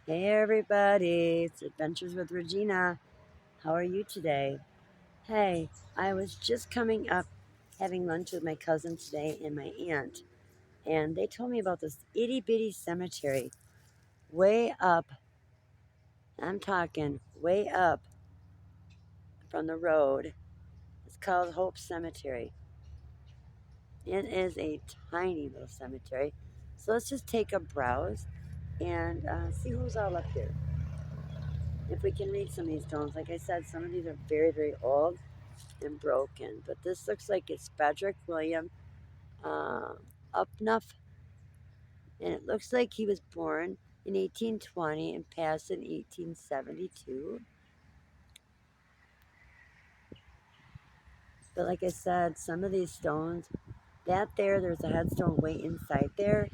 Hey everybody, it's Adventures with Regina. How are you today? Hey, I was just coming up having lunch with my cousin today and my aunt, and they told me about this itty bitty cemetery way up. I'm talking way up from the road. It's called Hope Cemetery. It is a tiny little cemetery. So let's just take a browse and see who's all up there. If we can read some of these stones, like I said, some of these are very, very old and broken. But this looks like it's Frederick William uh, Upnuff, and it looks like he was born in 1820 and passed in 1872. But like I said, some of these stones, there's a headstone way inside there,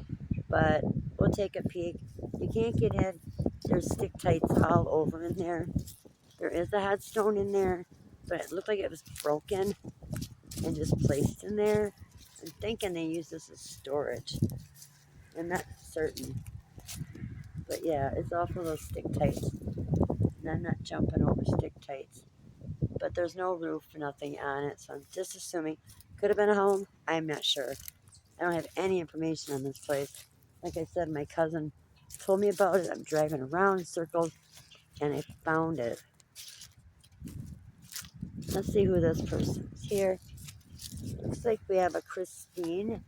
but we'll take a peek. You can't get in. There's stictites all over in there. There is a headstone in there, but it looked like it was broken and just placed in there. I'm thinking they use this as storage. I'm not certain. But yeah, it's all full of stick tights. And I'm not jumping over stick tights. But there's no roof, nothing on it. So I'm just assuming. Could have been a home. I'm not sure. I don't have any information on this place. Like I said, my cousin told me about it. I'm driving around in circles and I found it. Let's see who this person is here. Looks like we have a Christina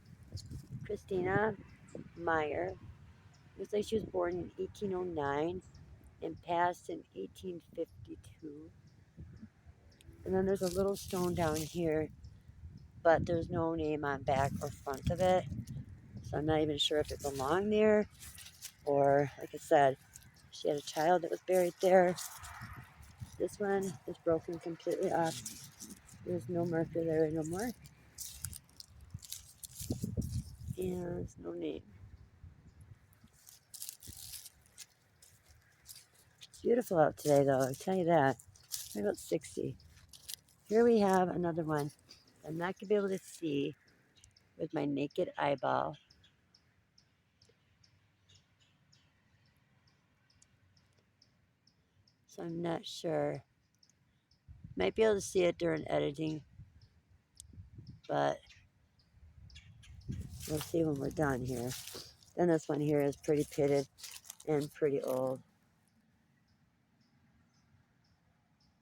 Meyer. Looks like she was born in 1809 and passed in 1852. And then there's a little stone down here, but there's no name on back or front of it. So I'm not even sure if it belonged there or, like I said, she had a child that was buried there. This one is broken completely off. There's no marker there anymore. And there's no name. It's beautiful out today, though, I'll tell you that. Maybe about 60. Here we have another one. I'm not going to be able to see with my naked eyeball. So I'm not sure. Might be able to see it during editing, but we'll see when we're done here. Then this one here is pretty pitted and pretty old.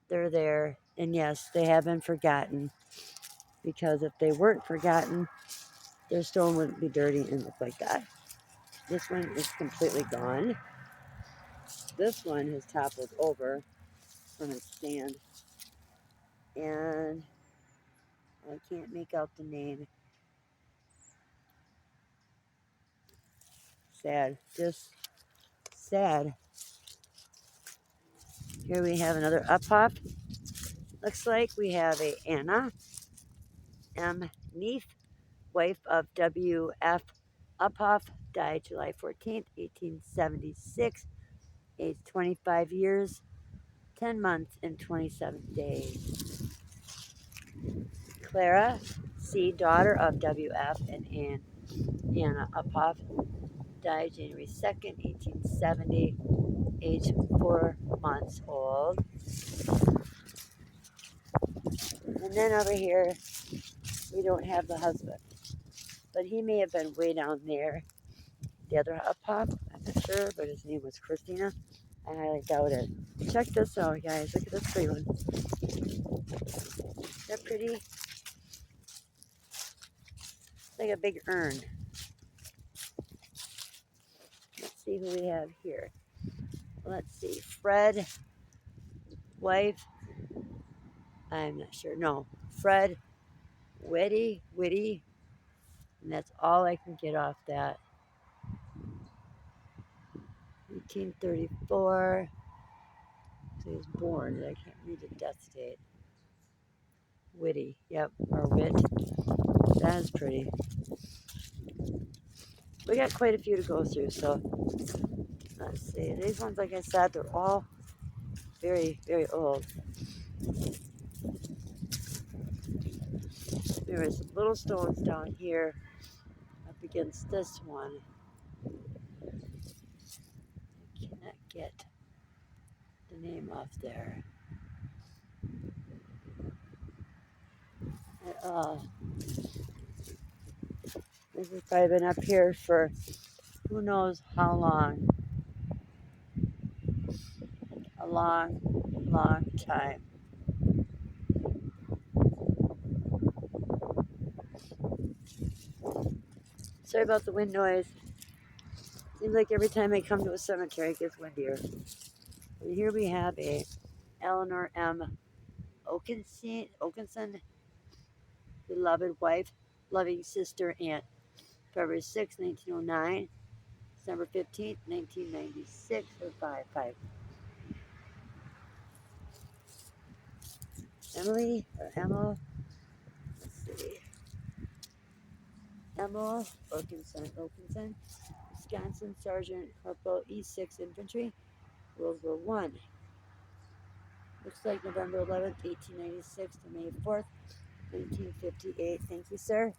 They're there, and yes, they have been forgotten, because if they weren't forgotten, their stone wouldn't be dirty and look like that. This one is completely gone. This one has toppled over from its stand, and I can't make out the name. Sad, just sad. Here we have another Uphoff. Looks like we have a Anna M. Neath, wife of W.F. Uphoff, died July 14th, 1876, aged 25 years, 10 months, and 27 days. Clara C., daughter of W.F. and Anna Uphoff, died January 2nd, 1870, age 4 months old. And then over here, we don't have the husband, but he may have been way down there. The other Uphoff, I'm not sure, but his name was Christina. I highly doubt it. Check this out, guys. Look at this pretty one. Is that pretty? It's like a big urn. Let's see who we have here. Let's see. Fred, wife. I'm not sure. No. Fred Witty. And that's all I can get off that. 1834. So he was born. I can't read the death date. Witty. Yep. Or Wit. That's pretty. We got quite a few to go through, so let's see. These ones, like I said, they're all very, very old. There is little stones down here up against this one. I cannot get the name off there at all. This has probably been up here for who knows how long. A long, long time. Sorry about the wind noise. Seems like every time I come to a cemetery it gets windier. And here we have a Eleanor M. Oakenson, beloved wife, loving sister, aunt. February 6, 1909, December 15th, 1996, or 5. Emily, or Emma, let's see. Emma Oakenson, Wisconsin Sergeant Corporal E6 Infantry, World War One. Looks like November 11th, 1896 to May 4th, 1958. Thank you, sir.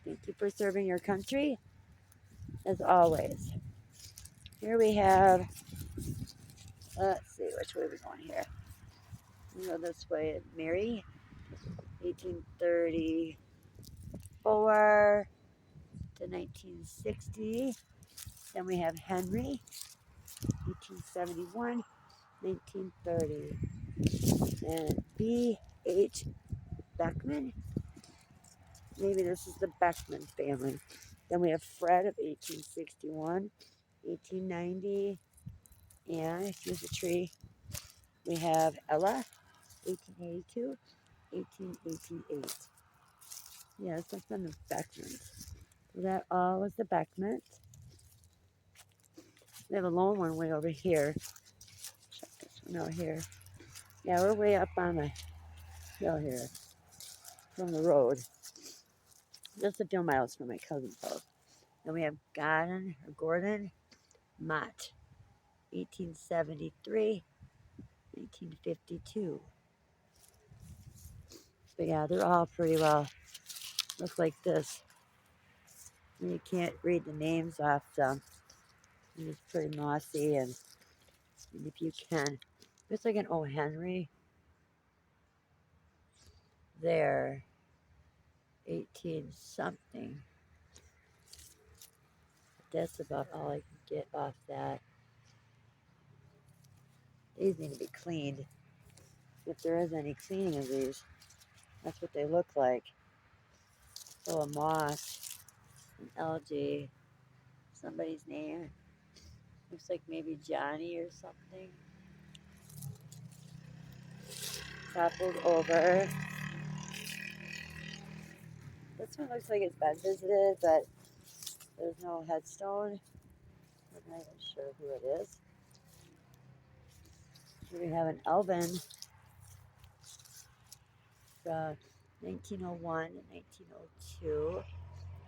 Thank you for serving your country, as always. Here we have, let's see, which way are we going here? We go this way. Mary, 1834 to 1960. Then we have Henry, 1871, 1930. And B.H. Beckman. Maybe this is the Beckman family. Then we have Fred of 1861, 1890, and here's a tree. We have Ella, 1882, 1888. Yeah, that's from the Beckmans. So that all was the Beckmans. We have a lone one way over here. Check this one out here. Yeah, we're way up on the hill here from the road. Just a few miles from my cousin's house. Then we have Gordon Mott, 1873, 1952. So yeah, they're all pretty well look like this. And you can't read the names off them. It's pretty mossy, and if you can, looks like an O. Henry there, 18 something. That's about all I can get off that. These need to be cleaned. If there is any cleaning of these, that's what they look like. So a moss, an algae, somebody's name. Looks like maybe Johnny or something. Toppled over. This one looks like it's been visited, but there's no headstone. I'm not even sure who it is. Here we have an Elvin from 1901 to 1902.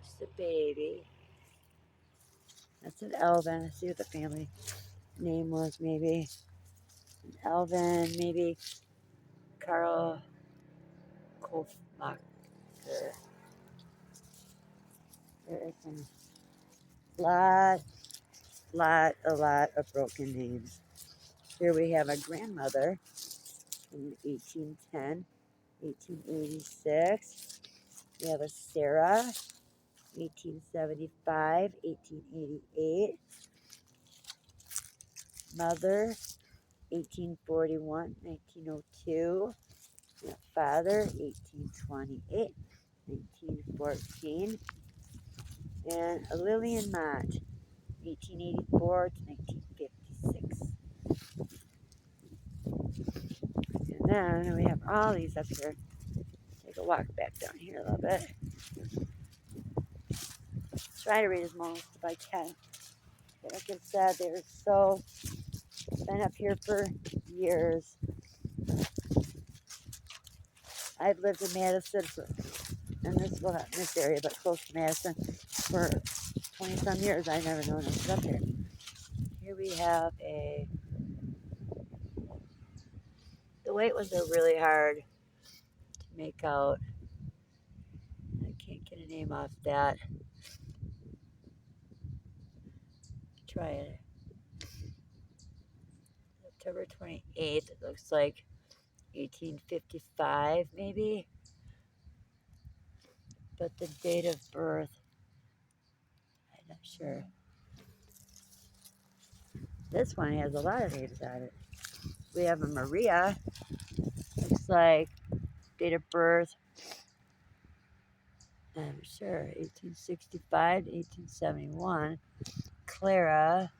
Just a baby. That's an Elvin. Let's see what the family name was, maybe. An Elvin, maybe Carl Kofmacher. There is a lot of broken names. Here we have a grandmother in 1810, 1886. We have a Sarah, 1875, 1888. Mother, 1841, 1902. Father, 1828, 1914. And Lillian Mott, 1884 to 1956. And then we have all these up here. Take a walk back down here a little bit. Try to read as most if I can. But like I said, they're so been up here for years. I've lived in Madison well, not in this area, but close to Madison for 20 some years. I never known it was up here. Here we have the white ones are really hard to make out. I can't get a name off that. Try it. October 28th, it looks like 1855 maybe. But the date of birth, I'm not sure. This one has a lot of names on it. We have a Maria, looks like date of birth, I'm sure, 1865 to 1871. Clara,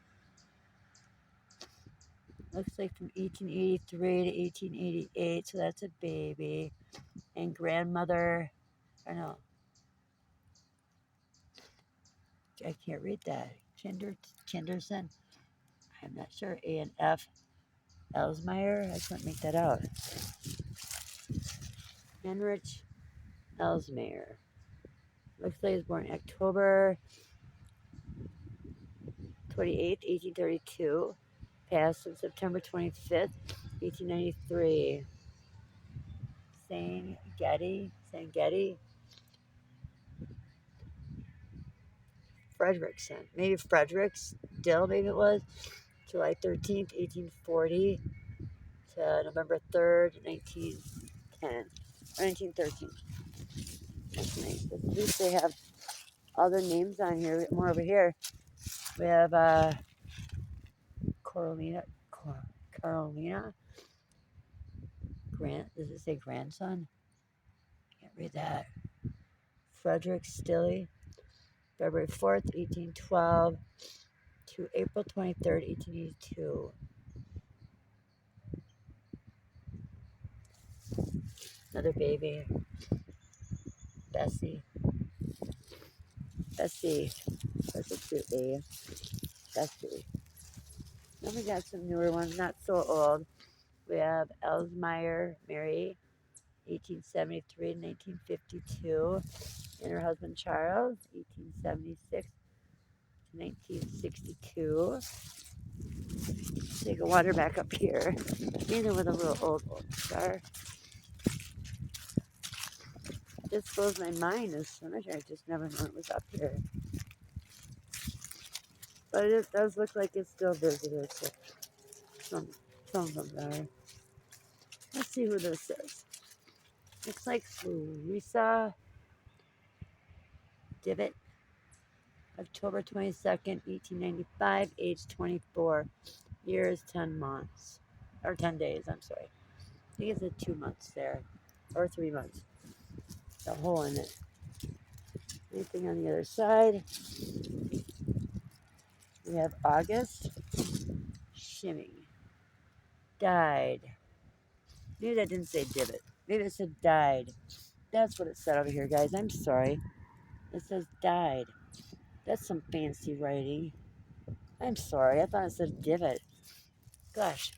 looks like from 1883 to 1888, so that's a baby. And grandmother, I know, I can't read that. Kinderson, I'm not sure. A and F Elsmeyer, I couldn't make that out. Heinrich Elsmeyer, looks like he was born October 28th, 1832. Passed on September 25th, 1893. Sangeti, Frederickson. Maybe Fredericks Dill, maybe it was. July 13th, 1840 to November 3rd, 1910. Or 1913. That's nice. At least they have other names on here. More over here. We have Carolina. Does it say grandson? Can't read that. Frederick Stilley, February 4th, 1812 to April 23rd, 1882. Another baby, Bessie. That's a cute baby. Bessie. Then we got some newer ones, not so old. We have Elsmeyer Mary, 1873 to 1952, and her husband Charles, 1876 to 1962. Take a water back up here. These are with a little old star. This blows my mind. This cemetery, I just never knew it was up here. But it does look like it's still visited. So some of them are. Let's see who this is. Looks like Louisa Divot, October 22nd, 1895, age 24, years 10 months, or 10 days, I'm sorry. I think it's a 2 months there, or 3 months. The hole in it. Anything on the other side? We have August Shimming. Died. Maybe that didn't say divot. Maybe it said died. That's what it said over here, guys. I'm sorry. It says died. That's some fancy writing. I'm sorry. I thought it said divot. Gosh.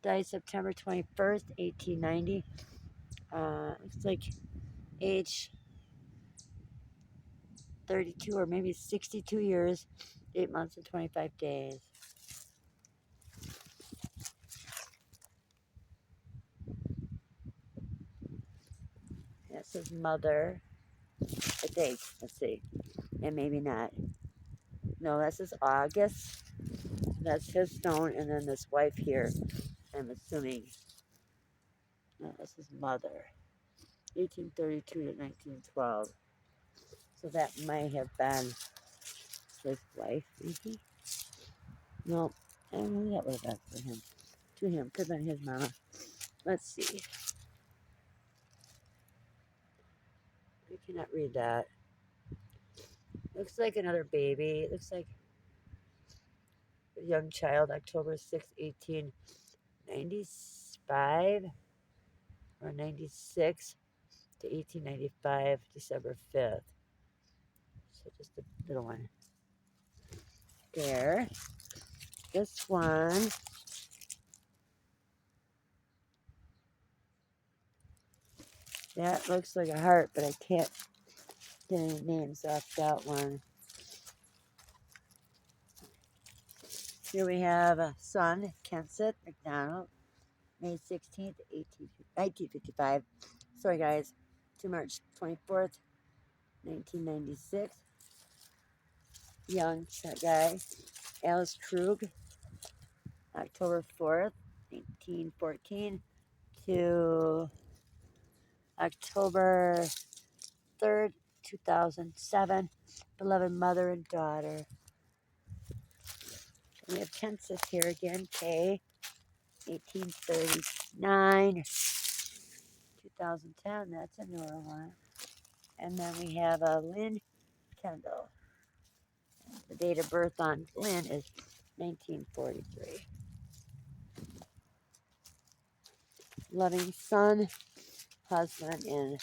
Died September 21st, 1890. Looks like age 32 or maybe 62 years, 8 months and 25 days. That says mother. A date. Let's see. And maybe not. No, that says August. That's his stone. And then this wife here, I'm assuming. No, this is mother. 1832 to 1912. So that might have been his wife, maybe? No, I don't know who that would have been for him. To him. Could have been his mama. Let's see. I cannot read that. Looks like another baby. Looks like a young child, October 6, 1895 or 96 to 1895, December 5th. So just a little one. There. This one. That looks like a heart, but I can't get any names off that one. Here we have a son, Kenseth McDonald, May 16th, 1955. Sorry, guys. To March 24th, 1996. Young guy. Alice Krug, October 4th, 1914 to October 3rd, 2007. Beloved mother and daughter. We have Kansas here again, K, 1839, 2010. That's a newer one. And then we have Lynn Kendall. The date of birth on Lynn is 1943. Loving son, husband, and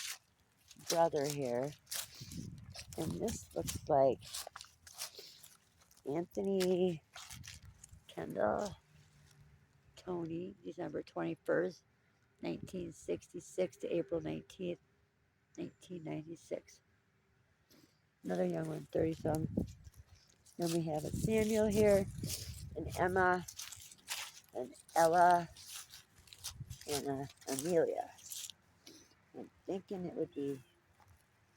brother here. And this looks like Anthony Kendall, Tony, December 21st, 1966 to April 19th, 1996. Another young one, 30-some. Then we have a Samuel here, and Emma, and Ella, and Amelia. I'm thinking it would be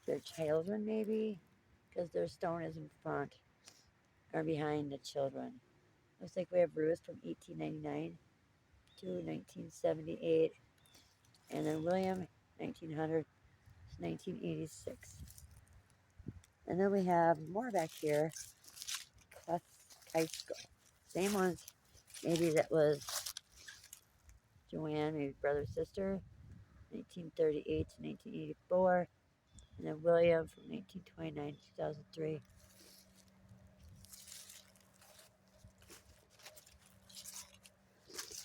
their children, maybe, because their stone is in front or behind the children. Looks like we have Ruth from 1899 to 1978, and then William, 1900 to 1986. And then we have more back here, Keisko. Same ones, maybe that was Joanne, maybe brother, sister, 1938 to 1984, and then William from 1929 to 2003.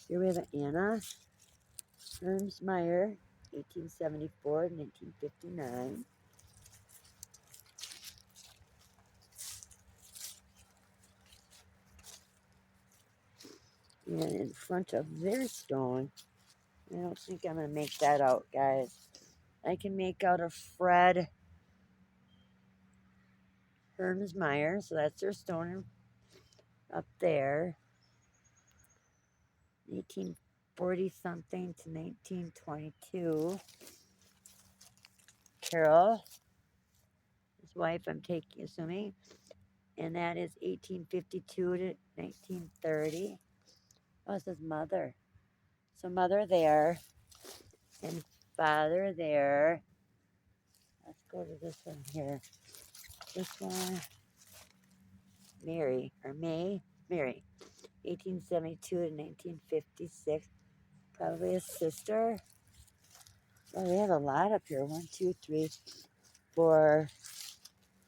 Here we have Anna Hermsmeyer, 1874 to 1959. And in front of their stone, I don't think I'm going to make that out, guys. I can make out a Fred Hermsmeyer, so that's their stone up there. 1840 something to 1922. Carol, his wife, I'm assuming, and that is 1852 to 1930. Oh, it says mother. So mother there, and father there. Let's go to this one here. This one, Mary, 1872 to 1956. Probably a sister. Oh, we have a lot up here. 1, 2, 3, 4,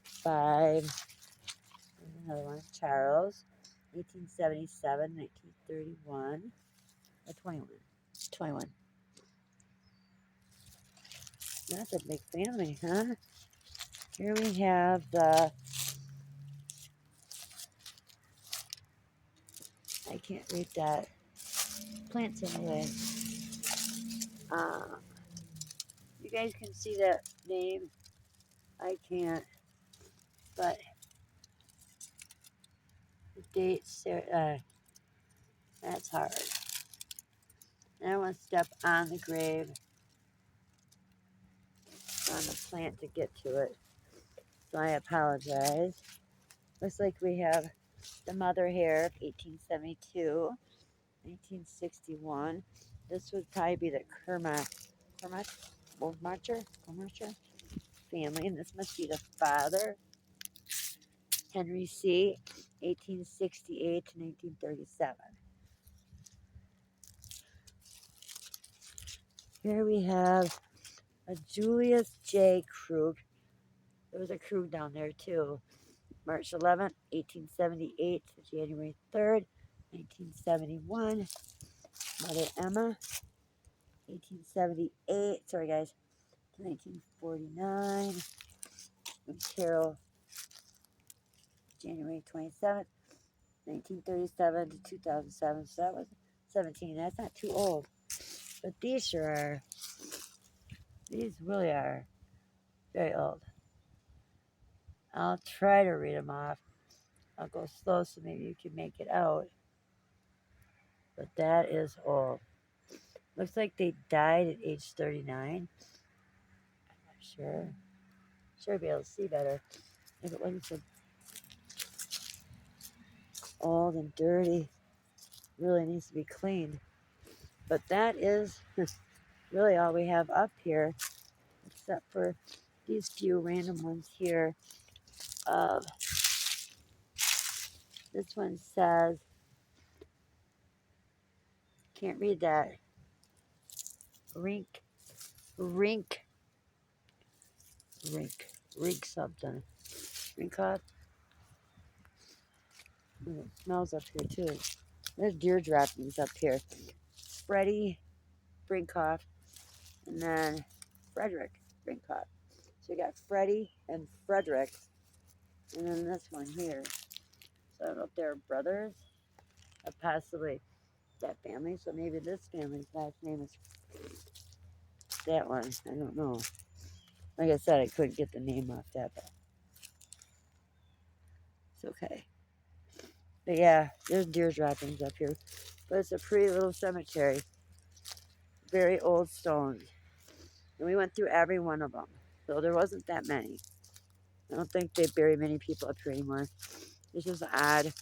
5. There's another one. Charles, 1877, 1931. Or 21. 21. That's a big family, huh? Here we have the, I can't read that. Plants in the way. You guys can see that name. I can't. But the dates, that's hard. And I want to step on the grave, on the plant to get to it. So I apologize. Looks like we have the mother here of 1872, 1961. This would probably be the Kermacher family, and this must be the father, Henry C., 1868 to 1937. Here we have a Julius J. Krug. There was a Krug down there too. March 11th, 1878 to January 3rd, 1971. Mother Emma, 1878. Sorry, guys. To 1949. And Carol, January 27th, 1937 to 2007. So that was 17. That's not too old. But these sure are. These really are very old. I'll try to read them off. I'll go slow so maybe you can make it out. But that is old. Looks like they died at age 39. I'm not sure. Sure, be able to see better if it wasn't so old and dirty. Really needs to be cleaned. But that is really all we have up here, except for these few random ones here. This one says, can't read that. Rink, rink, rink something. Rink off. It smells up here too. There's deer droppings up here. Freddie Brinkoff, and then Frederick Brinkoff. So you got Freddie and Frederick, and then this one here. So I don't know if they're brothers or possibly that family. So maybe this family's last name is that one. I don't know. Like I said, I couldn't get the name off that, but it's okay. But yeah, there's deer droppings up here. But it's a pretty little cemetery. Very old stones. And we went through every one of them. So there wasn't that many. I don't think they bury many people up here anymore. It's just an odd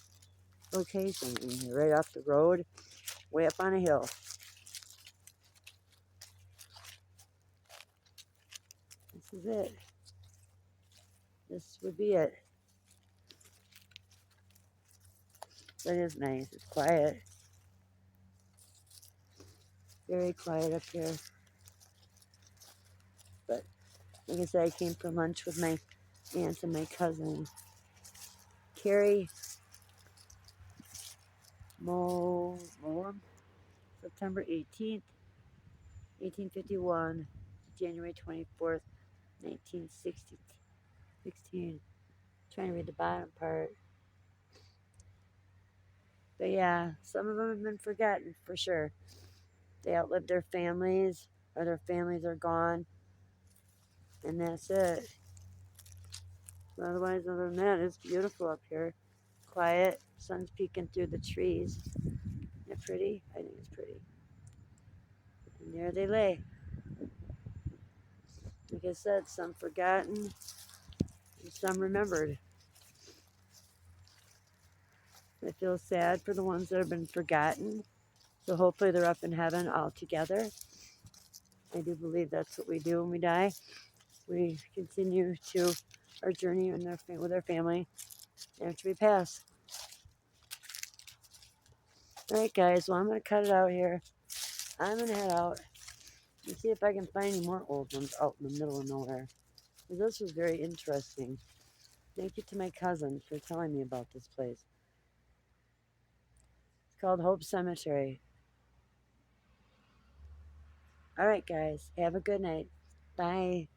location. I mean, you're right off the road, way up on a hill. This is it. This would be it. But it is nice. It's quiet. Very quiet up here. But like I said, I came for lunch with my aunt and my cousin, Carrie Moore, September 18th, 1851, January 24th, 1916. Trying to read the bottom part. But yeah, some of them have been forgotten for sure. They outlived their families, or their families are gone, and that's it. But otherwise, other than that, it's beautiful up here. Quiet, sun's peeking through the trees. Isn't it pretty? I think it's pretty. And there they lay. Like I said, some forgotten, and some remembered. I feel sad for the ones that have been forgotten. So hopefully they're up in heaven all together. I do believe that's what we do when we die. We continue to our journey with our family after we pass. All right, guys. Well, I'm going to cut it out here. I'm going to head out and see if I can find any more old ones out in the middle of nowhere. This was very interesting. Thank you to my cousin for telling me about this place. It's called Hope Cemetery. All right, guys. Have a good night. Bye.